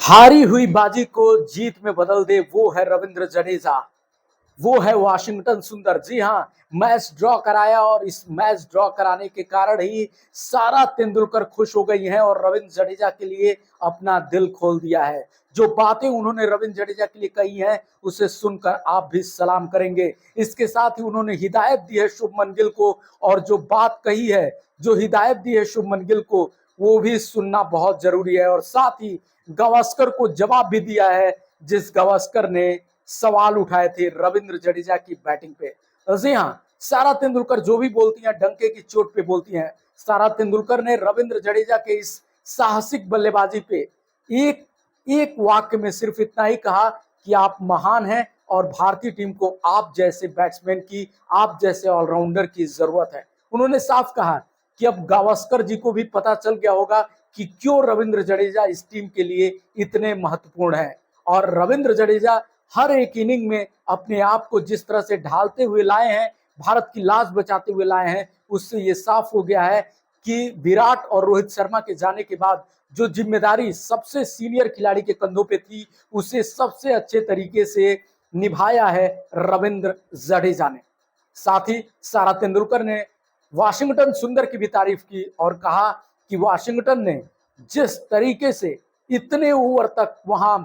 हारी हुई बाजी को जीत में बदल दे वो है रविंद्र जडेजा, वो है वाशिंगटन सुंदर। जी हाँ, मैच ड्रॉ कराया और इस मैच ड्रॉ कराने के कारण ही सारा तेंदुलकर खुश हो गई हैं और रविंद्र जडेजा के लिए अपना दिल खोल दिया है। जो बातें उन्होंने रविंद्र जडेजा के लिए कही हैं उसे सुनकर आप भी सलाम करेंगे। इसके साथ ही उन्होंने हिदायत दी है शुभमन गिल को, और जो बात कही है, जो हिदायत दी है शुभमन गिल को, वो भी सुनना बहुत जरूरी है। और साथ ही गावस्कर को जवाब भी दिया है, जिस गावस्कर ने सवाल उठाए थे रविंद्र जडेजा की बैटिंग पे। जी हाँ, सारा तेंदुलकर जो भी बोलती हैं डंके की चोट पे बोलती हैं। सारा तेंदुलकर ने रविंद्र जडेजा के इस साहसिक बल्लेबाजी पे एक एक वाक्य में सिर्फ इतना ही कहा कि आप महान हैं और भारतीय टीम को आप जैसे बैट्समैन की, आप जैसे ऑलराउंडर की जरूरत है। उन्होंने साफ कहा कि अब गावस्कर जी को भी पता चल गया होगा कि क्यों रविंद्र जडेजा इस टीम के लिए इतने महत्वपूर्ण हैं। और रविंद्र जडेजा हर एक इनिंग में अपने आप को जिस तरह से ढालते हुए लाए हैं, भारत की लाज बचाते हुए लाए हैं, उससे ये साफ हो गया है कि विराट और रोहित शर्मा के जाने के बाद जो जिम्मेदारी सबसे सीनियर खिलाड़ी के कंधों पे थी, उसे सबसे अच्छे तरीके से निभाया है रविंद्र जडेजा ने। साथ ही सारा तेंदुलकर ने वाशिंगटन सुंदर की भी तारीफ की और कहा कि वाशिंगटन ने जिस तरीके से इतने ओवर तक वहां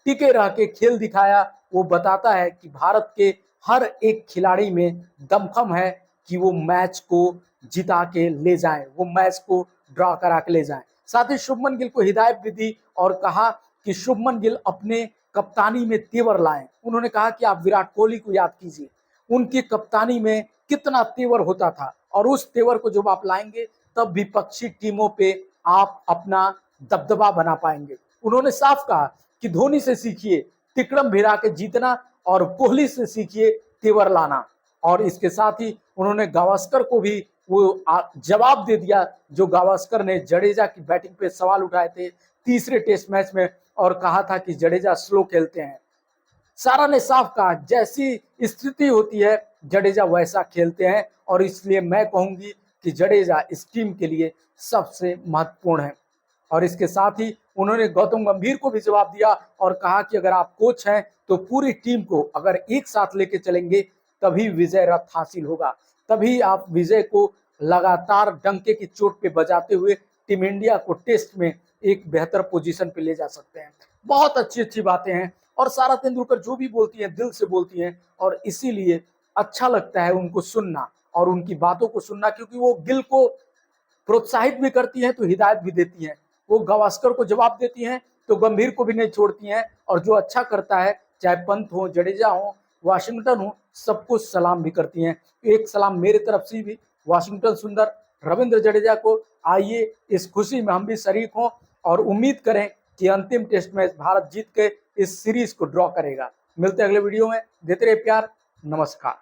टिके रह के खेल दिखाया, वो बताता है कि भारत के हर एक खिलाड़ी में दमखम है कि वो मैच को जिता के ले जाएं, वो मैच को ड्रॉ करा के ले जाएं। साथ ही शुभमन गिल को हिदायत भी दी और कहा कि शुभमन गिल अपने कप्तानी में तेवर लाएं। उन्होंने कहा कि आप विराट कोहली को याद कीजिए, उनकी कप्तानी में कितना तेवर होता था, और उस तेवर को जब आप लाएंगे तब विपक्षी टीमों पे आप अपना दबदबा बना पाएंगे। उन्होंने साफ कहा कि धोनी से सीखिए तिकड़म भिड़ा के जीतना और कोहली से सीखिए तेवर लाना। और इसके साथ ही उन्होंने गावस्कर को भी वो जवाब दे दिया, जो गावस्कर ने जडेजा की बैटिंग पे सवाल उठाए थे तीसरे टेस्ट मैच में और कहा था कि जडेजा स्लो खेलते हैं। सारा ने साफ कहा जैसी स्थिति होती है जडेजा वैसा खेलते हैं, और इसलिए मैं कहूंगी कि जडेजा इस टीम के लिए सबसे महत्वपूर्ण है। और इसके साथ ही उन्होंने गौतम गंभीर को भी जवाब दिया और कहा कि अगर आप कोच हैं तो पूरी टीम को अगर एक साथ लेके चलेंगे तभी विजय रथ हासिल होगा, तभी आप विजय को लगातार डंके की चोट पे बजाते हुए टीम इंडिया को टेस्ट में एक बेहतर पोजीशन पे ले जा सकते हैं। बहुत अच्छी अच्छी बातें हैं और सारा तेंदुलकर जो भी बोलती हैं दिल से बोलती हैं, और इसीलिए अच्छा लगता है उनको सुनना और उनकी बातों को सुनना, क्योंकि वो गिल को प्रोत्साहित भी करती हैं तो हिदायत भी देती हैं। वो गावस्कर को जवाब देती हैं तो गंभीर को भी नहीं छोड़ती हैं, और जो अच्छा करता है चाहे पंत हो, जडेजा हो, वाशिंगटन हो, सबको सलाम भी करती हैं। एक सलाम मेरे तरफ से भी वाशिंगटन सुंदर, रविंद्र जडेजा को। आइए इस खुशी में हम भी शरीक हों और उम्मीद करें कि अंतिम टेस्ट मैच भारत जीत के इस सीरीज को ड्रॉ करेगा। मिलते हैं अगले वीडियो में, देते रहे प्यार, नमस्कार।